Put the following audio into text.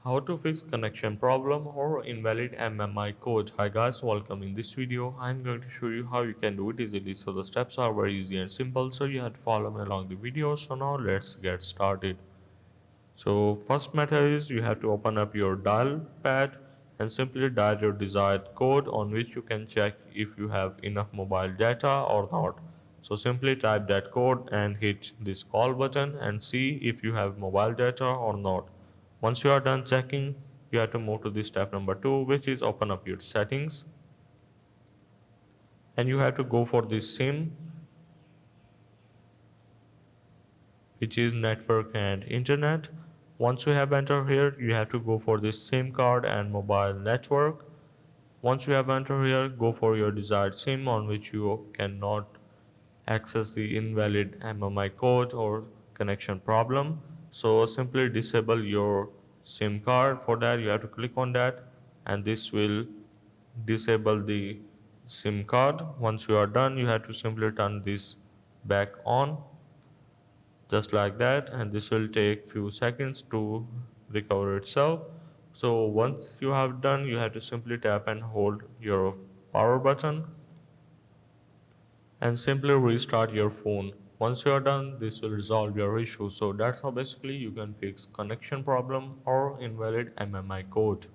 How to fix connection problem or invalid MMI code. Hi guys, welcome. In this video I'm going to show you how you can do it easily. So the steps are very easy and simple, so you have to follow me along the video. So now let's get started. So first method is you have to open up your dial pad and simply dial your desired code on which you can check if you have enough mobile data or not. So simply type that code and hit this call button and see if you have mobile data or not. Once you are done checking, you have to move to the step number 2, which is open up your settings, and you have to go for the SIM, which is network and internet. Once you have entered here, you have to go for the SIM card and mobile network. Once you have entered here, go for your desired SIM on which you cannot access the invalid MMI code or connection problem. So simply disable your SIM card. For that, you have to click on that, and this will disable the SIM card. Once you are done, you have to simply turn this back on, just like that, and this will take few seconds to recover itself. So once you have done, you have to simply tap and hold your power button and simply restart your phone. Once you are done, this will resolve your issue. So that's how basically you can fix connection problem or invalid MMI code.